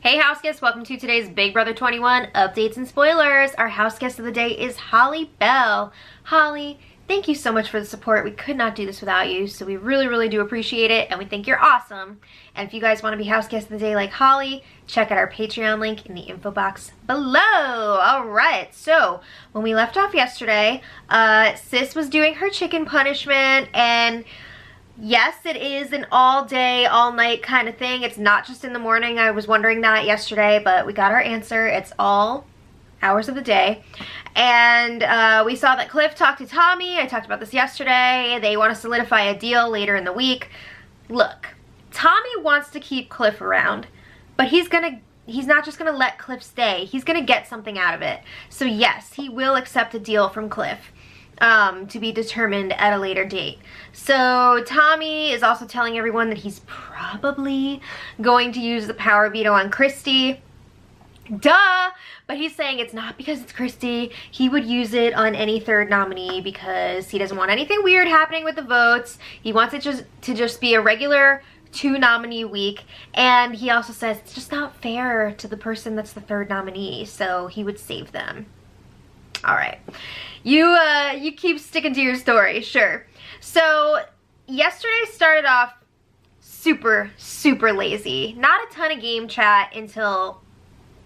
Hey house guests, welcome to today's Big Brother 21 updates and spoilers. Our house guest of the day is Holly Bell. Holly, thank you so much for the support. We could not do this without you, so we really do appreciate it, and we think you're awesome. And if you guys want to be house guest of the day like Holly, check out our Patreon link in the info box below. Alright, so when we left off yesterday, Sis was doing her chicken punishment, and yes, it is an all day, all night kind of thing. It's not just in the morning. I was wondering that yesterday, but we got our answer. It's all hours of the day. And we saw that Cliff talked to Tommy. I talked about this yesterday. They want to solidify a deal later in the week. Look, Tommy wants to keep Cliff around, but he's not just gonna let Cliff stay. He's gonna get something out of it. So yes, he will accept a deal from Cliff. To be determined at a later date. So Tommy is also telling everyone that he's probably going to use the power veto on Christy. Duh! But he's saying it's not because it's Christy. He would use it on any third nominee because he doesn't want anything weird happening with the votes. He wants it to just be a regular 2-nominee week, and he also says it's just not fair to the person that's the third nominee, so he would save them. Alright, you keep sticking to your story, sure. So, yesterday started off super lazy. Not a ton of game chat until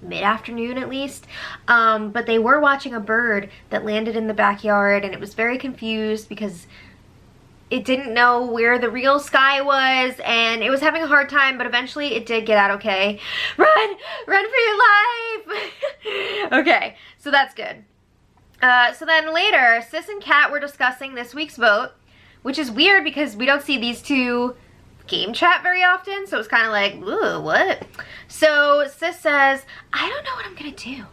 mid-afternoon at least, but they were watching a bird that landed in the backyard, and it was very confused because it didn't know where the real sky was, and it was having a hard time, but eventually it did get out okay. Run for your life! Okay, so that's good. So then later, Sis and Kat were discussing this week's vote, which is weird because we don't see these two game chat very often, so it's kind of like, ooh, what? So Sis says, I don't know what I'm gonna do.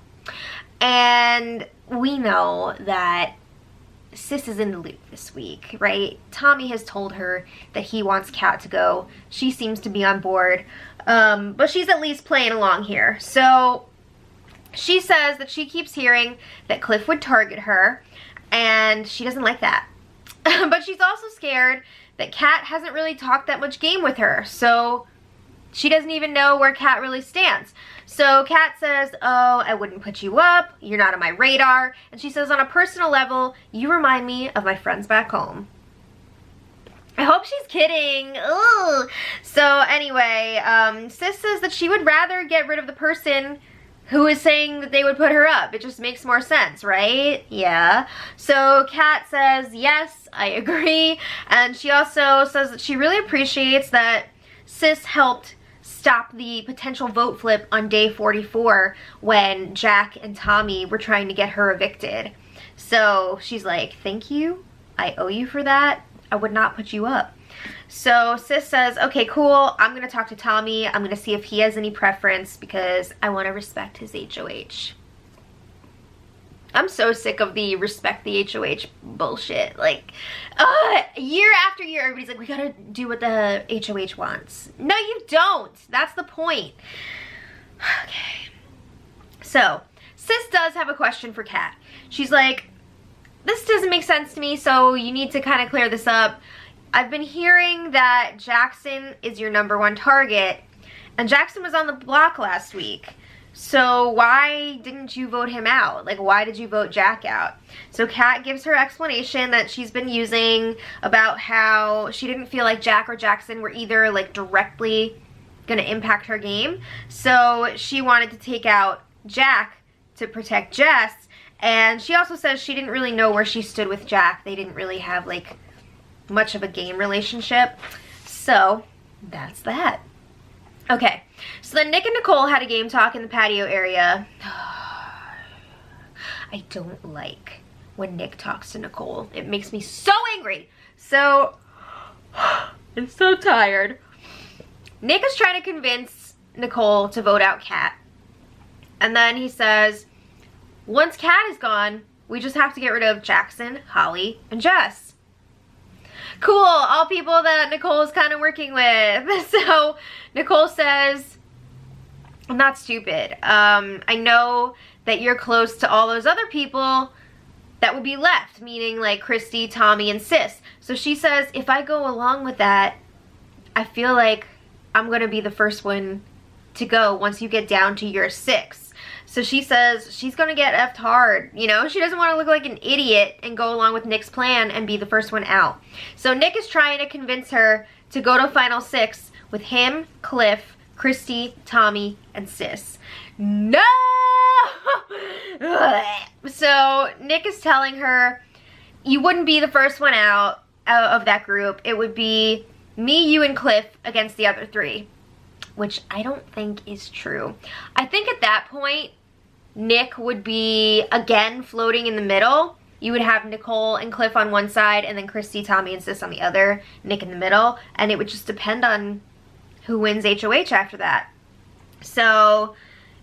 And we know that Sis is in the loop this week, right? Tommy has told her that he wants Kat to go. She seems to be on board, but she's at least playing along here. So she says that she keeps hearing that Cliff would target her, and she doesn't like that. But she's also scared that Kat hasn't really talked that much game with her, so she doesn't even know where Kat really stands. So Kat says, oh, I wouldn't put you up, you're not on my radar, and she says on a personal level, you remind me of my friends back home. I hope she's kidding. Ooh. So anyway, Sis says that she would rather get rid of the person who is saying that they would put her up. It just makes more sense, right? Yeah. So Kat says, yes, I agree. And she also says that she really appreciates that Sis helped stop the potential vote flip on day 44 when Jack and Tommy were trying to get her evicted. So she's like, thank you. I owe you for that. I would not put you up. So Sis says, okay, cool, I'm going to talk to Tommy. I'm going to see if he has any preference because I want to respect his HOH. I'm so sick of the respect the HOH bullshit. Like, year after year, everybody's like, we got to do what the HOH wants. No, you don't. That's the point. Okay. So, Sis does have a question for Kat. She's like, this doesn't make sense to me, so you need to kind of clear this up. I've been hearing that Jackson is your #1 target, and Jackson was on the block last week. So why didn't you vote him out? Like, why did you vote Jack out? So Kat gives her explanation that she's been using about how she didn't feel like Jack or Jackson were either like directly gonna impact her game. So she wanted to take out Jack to protect Jess, and she also says she didn't really know where she stood with Jack. They didn't really have like much of a game relationship. So that's that. Okay, so then Nick and Nicole had a game talk in the patio area. I don't like when Nick talks to Nicole. It makes me so angry. So I'm so tired. Nick is trying to convince Nicole to vote out Kat. And then he says, once Kat is gone, we just have to get rid of Jackson, Holly, and Jess. Cool, all people that Nicole is kind of working with. So Nicole says, I'm not stupid. I know that you're close to all those other people that would be left, meaning like Christy, Tommy, and Sis. So she says, if I go along with that, I feel like I'm gonna be the first one to go once you get down to your 6. So she says she's gonna get effed hard, you know? She doesn't want to look like an idiot and go along with Nick's plan and be the first one out. So Nick is trying to convince her to go to final 6 with him, Cliff, Christy, Tommy, and Sis. No! So Nick is telling her, you wouldn't be the first one out of that group. It would be me, you, and Cliff against the other 3, which I don't think is true. I think at that point, Nick would be, again, floating in the middle. You would have Nicole and Cliff on one side, and then Christy, Tommy, and Sis on the other, Nick in the middle, and it would just depend on who wins HOH after that. So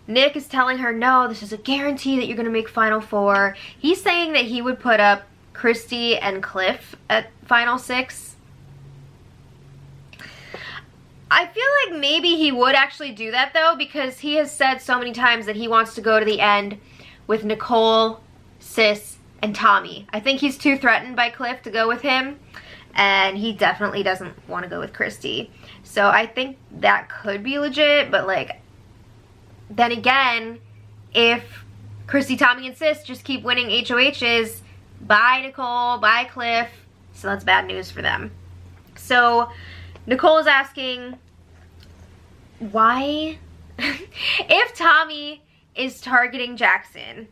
Nick is telling her, no, this is a guarantee that you're going to make Final 4. He's saying that he would put up Christy and Cliff at Final 6. I feel like maybe he would actually do that, though, because he has said so many times that he wants to go to the end with Nicole, Sis, and Tommy. I think he's too threatened by Cliff to go with him, and he definitely doesn't want to go with Christy. So I think that could be legit, but, like, then again, if Christy, Tommy, and Sis just keep winning HOHs, bye Nicole, bye Cliff, so that's bad news for them. So Nicole is asking, why, if Tommy is targeting Jackson,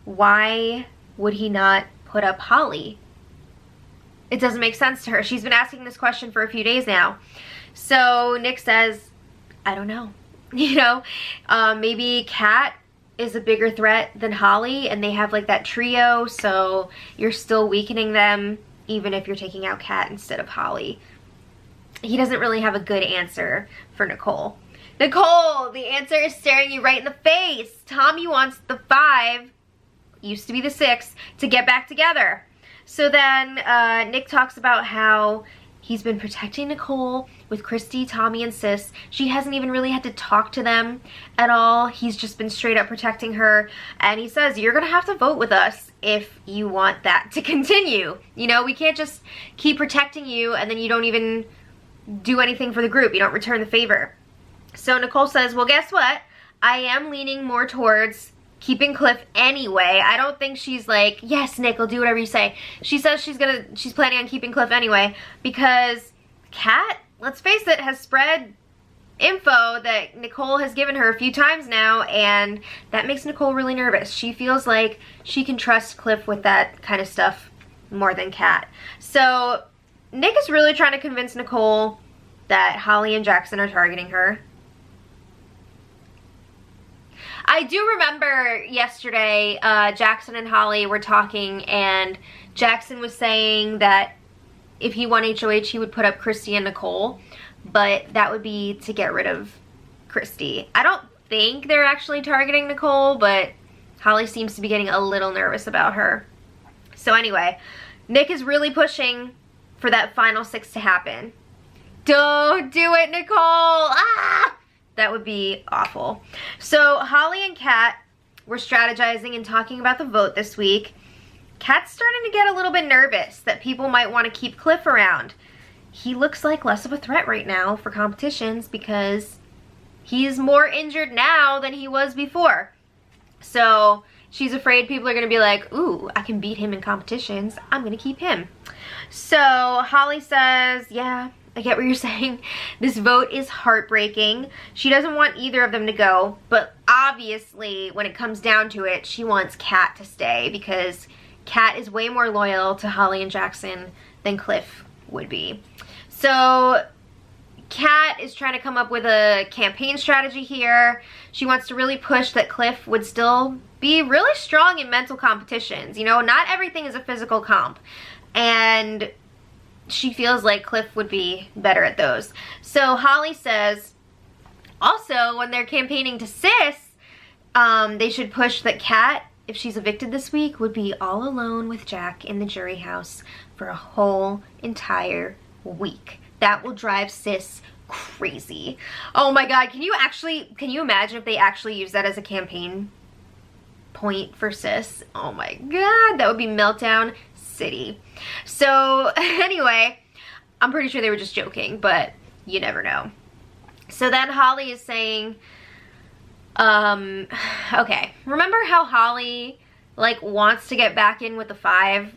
why would he not put up Holly? It doesn't make sense to her. She's been asking this question for a few days now. So Nick says, I don't know. You know, maybe Kat is a bigger threat than Holly, and they have like that trio, so you're still weakening them even if you're taking out Kat instead of Holly. He doesn't really have a good answer for Nicole. Nicole, the answer is staring you right in the face. Tommy wants the 5, used to be the 6, to get back together. So then Nick talks about how he's been protecting Nicole with Christy, Tommy, and Sis. She hasn't even really had to talk to them at all. He's just been straight up protecting her. And he says, you're going to have to vote with us if you want that to continue. You know, we can't just keep protecting you and then you don't even do anything for the group. You don't return the favor. So Nicole says, well, guess what? I am leaning more towards keeping Cliff anyway. I don't think she's like, yes, Nick, I'll do whatever you say. She says she's planning on keeping Cliff anyway because Kat, let's face it, has spread info that Nicole has given her a few times now, and that makes Nicole really nervous. She feels like she can trust Cliff with that kind of stuff more than Kat. So Nick is really trying to convince Nicole that Holly and Jackson are targeting her. I do remember yesterday, Jackson and Holly were talking, and Jackson was saying that if he won HOH, he would put up Christy and Nicole, but that would be to get rid of Christy. I don't think they're actually targeting Nicole, but Holly seems to be getting a little nervous about her. So anyway, Nick is really pushing for that final 6 to happen. Don't do it, Nicole! Ah! That would be awful. So Holly and Kat were strategizing and talking about the vote this week. Kat's starting to get a little bit nervous that people might want to keep Cliff around. He looks like less of a threat right now for competitions because he's more injured now than he was before. So she's afraid people are going to be like, ooh, I can beat him in competitions. I'm going to keep him. So Holly says, yeah, I get what you're saying. This vote is heartbreaking. She doesn't want either of them to go, but obviously when it comes down to it, she wants Kat to stay because Kat is way more loyal to Holly and Jackson than Cliff would be. So Kat is trying to come up with a campaign strategy here. She wants to really push that Cliff would still be really strong in mental competitions. You know, not everything is a physical comp. And she feels like Cliff would be better at those. So Holly says, also, when they're campaigning to Sis, they should push that Kat, if she's evicted this week, would be all alone with Jack in the jury house for a whole entire week. That will drive Sis crazy. Oh my God, can you imagine if they actually use that as a campaign point for Sis? Oh my God, that would be meltdown city. So anyway, I'm pretty sure they were just joking, but you never know. So then Holly is saying, Okay. Remember how Holly, like, wants to get back in with the 5?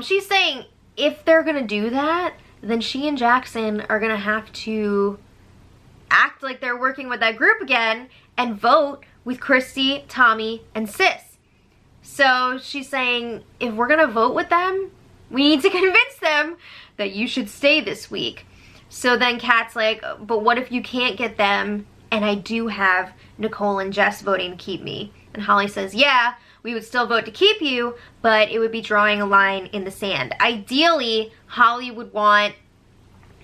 She's saying if they're gonna do that, then she and Jackson are gonna have to act like they're working with that group again and vote with Christy, Tommy, and Sis. So she's saying if we're gonna vote with them, we need to convince them that you should stay this week. So then Kat's like, but what if you can't get them and I do have Nicole and Jess voting to keep me? And Holly says, yeah, we would still vote to keep you, but it would be drawing a line in the sand. Ideally, Holly would want,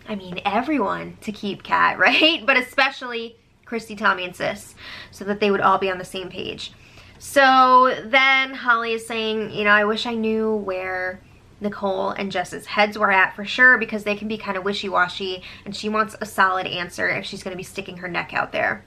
I mean, everyone to keep Kat, right? But especially Christy, Tommy, and Sis, so that they would all be on the same page. So then Holly is saying, you know, I wish I knew where Nicole and Jess's heads were at for sure, because they can be kind of wishy-washy, and she wants a solid answer if she's going to be sticking her neck out there.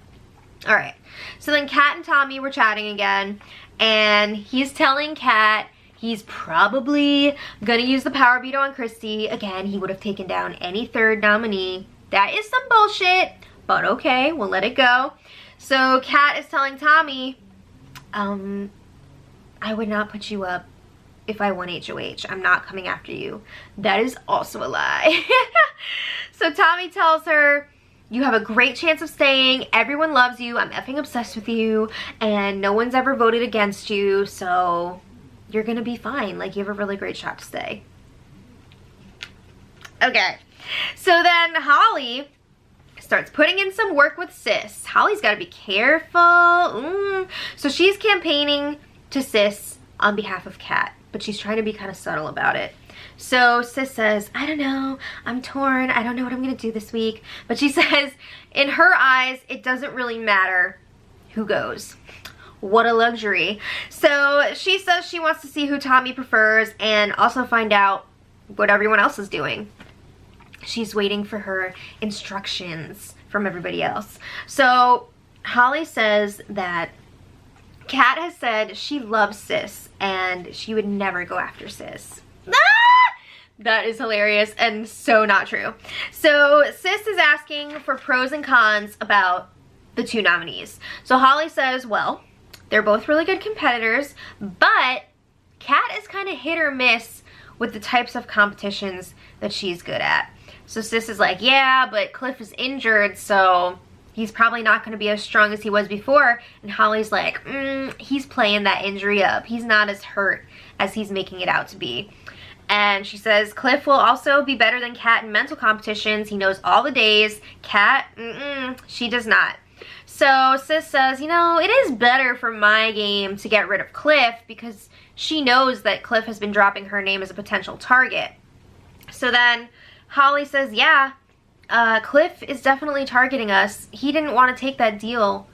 All right, so then Kat and Tommy were chatting again, and he's telling Kat he's probably going to use the power veto on Christy. Again, he would have taken down any third nominee. That is some bullshit, but okay, we'll let it go. So Kat is telling Tommy, I would not put you up if I won HOH. I'm not coming after you. That is also a lie. So Tommy tells her, you have a great chance of staying. Everyone loves you. I'm effing obsessed with you. And no one's ever voted against you. So you're going to be fine. Like, you have a really great shot to stay. Okay. So then Holly starts putting in some work with Sis. Holly's got to be careful. So she's campaigning to Sis on behalf of Kat, but she's trying to be kind of subtle about it. So Sis says, I don't know, I'm torn, I don't know what I'm gonna do this week. But she says, in her eyes, it doesn't really matter who goes. What a luxury. So she says she wants to see who Tommy prefers and also find out what everyone else is doing. She's waiting for her instructions from everybody else. So Holly says that Kat has said she loves Sis and she would never go after Sis. That is hilarious and so not true. So Sis is asking for pros and cons about the 2 nominees. So Holly says, well, they're both really good competitors, but Kat is kind of hit or miss with the types of competitions that she's good at. So Sis is like, yeah, but Cliff is injured, so he's probably not going to be as strong as he was before. And Holly's like, he's playing that injury up. He's not as hurt as he's making it out to be. And she says, Cliff will also be better than Kat in mental competitions. He knows all the days. Kat, she does not. So Sis says, you know, it is better for my game to get rid of Cliff because she knows that Cliff has been dropping her name as a potential target. So then Holly says, yeah, Cliff is definitely targeting us. He didn't want to take that deal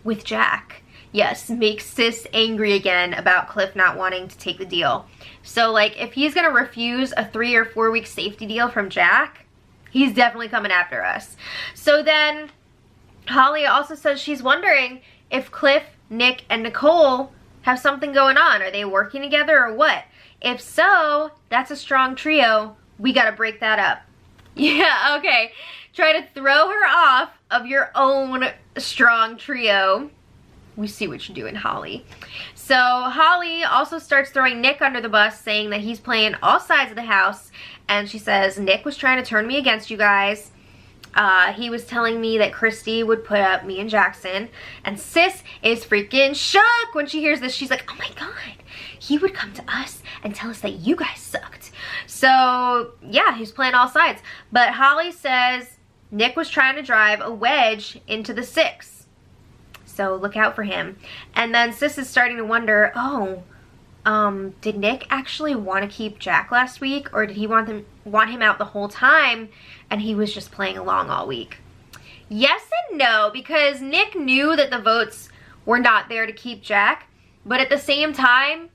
with Jack. Yes, makes Sis angry again about Cliff not wanting to take the deal. So, like, if he's going to refuse a 3 or 4 week safety deal from Jack, he's definitely coming after us. So then Holly also says she's wondering if Cliff, Nick, and Nicole have something going on. Are they working together or what? If so, that's a strong trio. We got to break that up. Yeah, okay. Try to throw her off of your own strong trio. We see what you're doing, Holly. So Holly also starts throwing Nick under the bus, saying that he's playing all sides of the house. And she says, Nick was trying to turn me against you guys. He was telling me that Christy would put up me and Jackson. And Sis is freaking shook when she hears this. She's like, oh my God, he would come to us and tell us that you guys sucked. So yeah, he's playing all sides. But Holly says Nick was trying to drive a wedge into the 6. So look out for him. And then Sis is starting to wonder, did Nick actually want to keep Jack last week, or did he want him out the whole time and he was just playing along all week? Yes and no, because Nick knew that the votes were not there to keep Jack, but at the same time,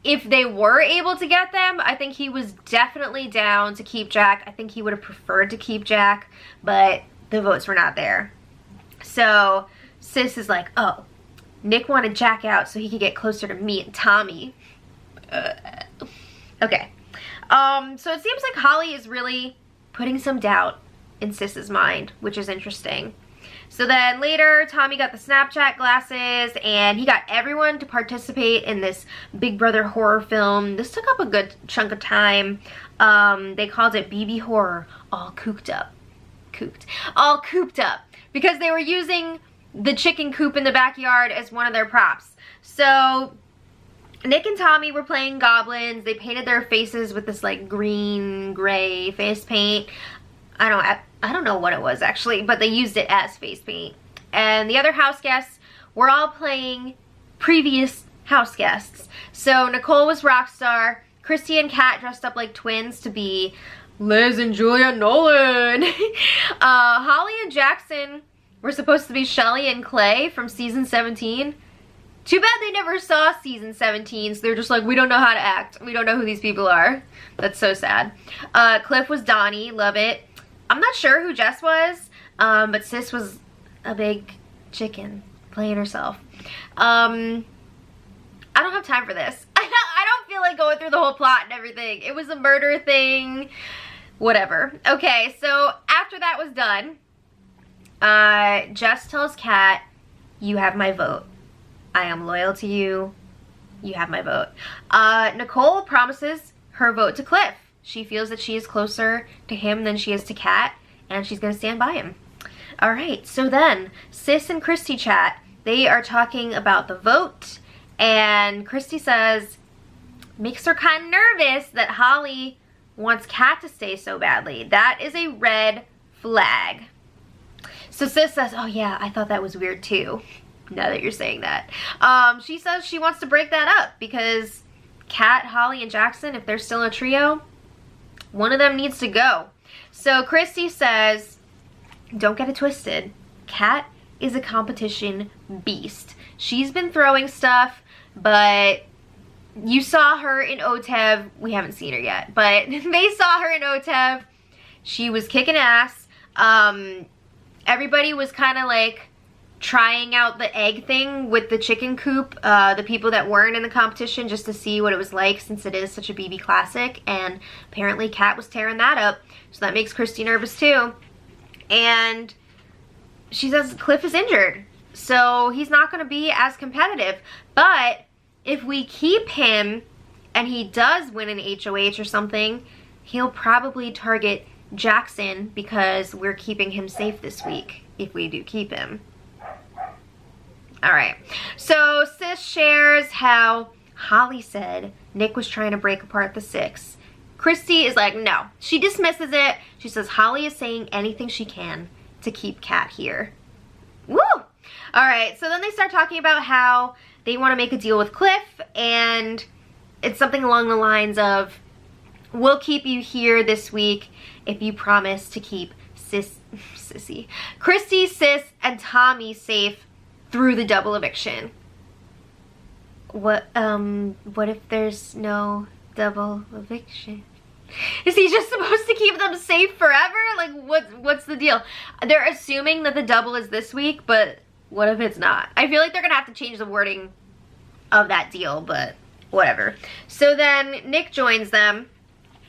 if they were able to get them, I think he was definitely down to keep Jack. I think he would have preferred to keep Jack, but the votes were not there. So Sis is like, oh, Nick wanted Jack out so he could get closer to me and Tommy. Okay. So it seems like Holly is really putting some doubt in Sis's mind, which is interesting. So then later, Tommy got the Snapchat glasses and he got everyone to participate in this Big Brother horror film. This took up a good chunk of time. They called it BB Horror, all cooped up. All cooped up. Because they were using the chicken coop in the backyard as one of their props. So Nick and Tommy were playing goblins. They painted their faces with this like green, gray face paint. I don't know what it was actually, but they used it as face paint. And the other house guests were all playing previous house guests. So Nicole was Rockstar. Christy and Kat dressed up like twins to be Liz and Julia Nolan. Holly and Jackson were supposed to be Shelly and Clay from season 17. Too bad they never saw season 17, so they're just like, we don't know how to act. We don't know who these people are. That's so sad. Cliff was Donnie, love it. I'm not sure who Jess was, but Sis was a big chicken playing herself. I don't have time for this. I don't feel like going through the whole plot and everything. It was a murder thing. Whatever. Okay, so after that was done, Jess tells Kat, you have my vote. I am loyal to you. You have my vote. Nicole promises her vote to Cliff. She feels that she is closer to him than she is to Kat, and she's going to stand by him. All right, so then Sis and Christy chat. They are talking about the vote, and Christy says, makes her kind of nervous that Holly wants Kat to stay so badly. That is a red flag. So Sis says, oh yeah, I thought that was weird too, now that you're saying that. She says she wants to break that up because Kat, Holly, and Jackson, if they're still a trio, one of them needs to go. So Christy says, don't get it twisted. Kat is a competition beast. She's been throwing stuff, but you saw her in OTEV. We haven't seen her yet, but they saw her in OTEV. She was kicking ass. Everybody was kind of like trying out the egg thing with the chicken coop, the people that weren't in the competition, just to see what it was like since it is such a BB classic, and apparently Kat was tearing that up, so that makes Christy nervous too. And she says Cliff is injured, so he's not going to be as competitive, but if we keep him and he does win an HOH or something, he'll probably target Jackson because we're keeping him safe this week if we do keep him. Alright, so Sis shares how Holly said Nick was trying to break apart the six. Christy is like, no. She dismisses it. She says Holly is saying anything she can to keep Kat here. Woo! Alright, so then they start talking about how they want to make a deal with Cliff, and it's something along the lines of, we'll keep you here this week if you promise to keep Christy, Sis, and Tommy safe through the double eviction. What if there's no double eviction? Is he just supposed to keep them safe forever? Like, what's the deal? They're assuming that the double is this week, but what if it's not? I feel like they're gonna have to change the wording of that deal, but whatever. So then Nick joins them,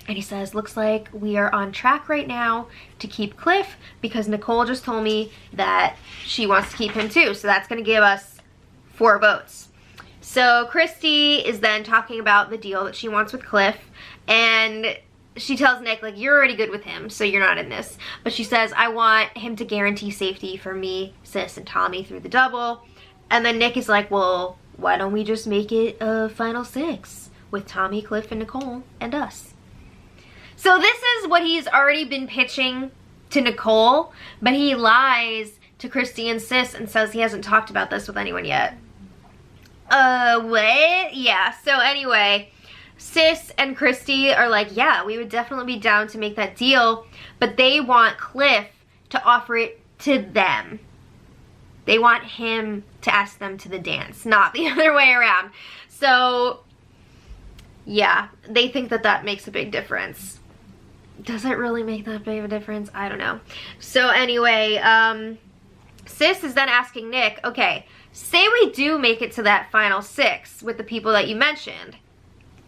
and he says, looks like we are on track right now to keep Cliff because Nicole just told me that she wants to keep him too. So that's going to give us 4 votes. So Christy is then talking about the deal that she wants with Cliff, and she tells Nick, like, you're already good with him, so you're not in this. But she says, I want him to guarantee safety for me, Sis, and Tommy through the double. And then Nick is like, well, why don't we just make it a final 6 with Tommy, Cliff, and Nicole, and us? So this is what he's already been pitching to Nicole, but he lies to Christy and Sis and says he hasn't talked about this with anyone yet. What? Yeah, so anyway, Sis and Christy are like, yeah, we would definitely be down to make that deal, but they want Cliff to offer it to them. They want him to ask them to the dance, not the other way around. So, yeah, they think that that makes a big difference. Does it really make that big of a difference? I don't know. So anyway, Sis is then asking Nick, okay, say we do make it to that final 6 with the people that you mentioned.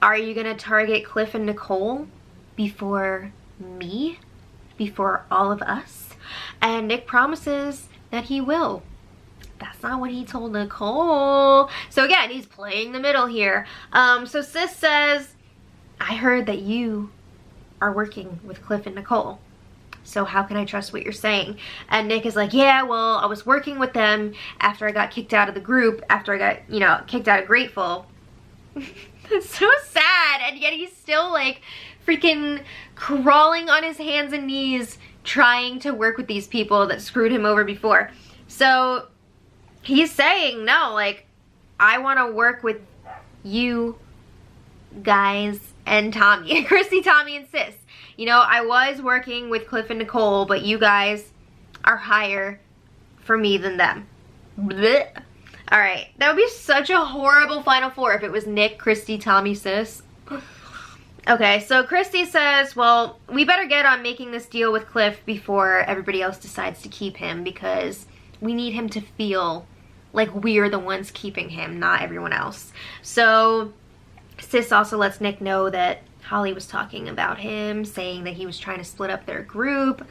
Are you going to target Cliff and Nicole before me? Before all of us? And Nick promises that he will. That's not what he told Nicole. So again, he's playing the middle here. So Sis says, I heard that you are working with Cliff and Nicole. So how can I trust what you're saying? And Nick is like, yeah, well, I was working with them after I got kicked out of the group, after I got, you know, kicked out of Grateful. That's so sad. And yet he's still like freaking crawling on his hands and knees trying to work with these people that screwed him over before. So he's saying, no, like, I want to work with you guys and Tommy, Christy, Tommy, and Sis. You know, I was working with Cliff and Nicole, but you guys are higher for me than them. Blech. All right, that would be such a horrible final four if it was Nick, Christy, Tommy, Sis. Okay, so Christy says, well, we better get on making this deal with Cliff before everybody else decides to keep him, because we need him to feel like we're the ones keeping him, not everyone else. So Sis also lets Nick know that Holly was talking about him, saying that he was trying to split up their group.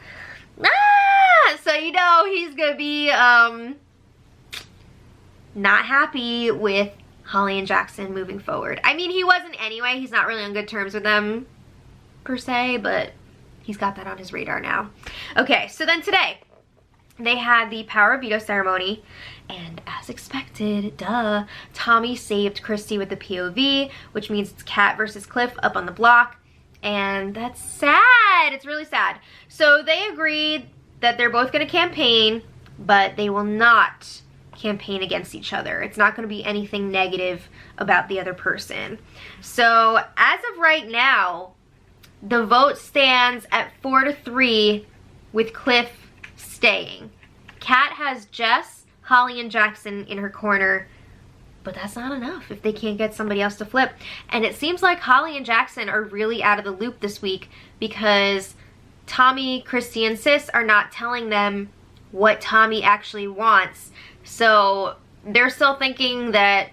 So you know he's gonna be not happy with Holly and Jackson moving forward. I mean, he wasn't anyway. He's not really on good terms with them per se, but he's got that on his radar now. Okay, so then today they had the Power of Veto ceremony, and as expected, duh, Tommy saved Christy with the POV, which means it's Kat versus Cliff up on the block, and that's sad. It's really sad. So they agreed that they're both going to campaign, but they will not campaign against each other. It's not going to be anything negative about the other person. So as of right now, the vote stands at 4-3 with Cliff staying. Kat has Jess, Holly, and Jackson in her corner, but that's not enough if they can't get somebody else to flip. And it seems like Holly and Jackson are really out of the loop this week, because Tommy, Christy, and Sis are not telling them what Tommy actually wants. So they're still thinking that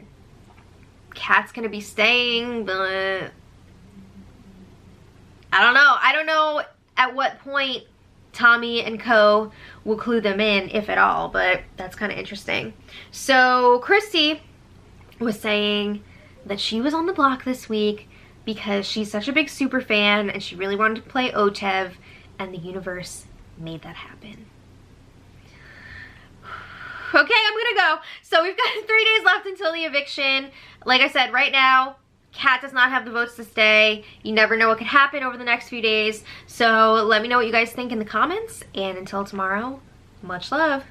Kat's gonna be staying, but I don't know. I don't know at what point Tommy and co will clue them in, if at all, but that's kind of interesting. So Christy was saying that she was on the block this week because she's such a big super fan and she really wanted to play Otev, and the universe made that happen. Okay, I'm gonna go. So we've got 3 days left until the eviction. Like I said, right now, Kat does not have the votes to stay. You never know what could happen over the next few days. So let me know what you guys think in the comments. And until tomorrow, much love.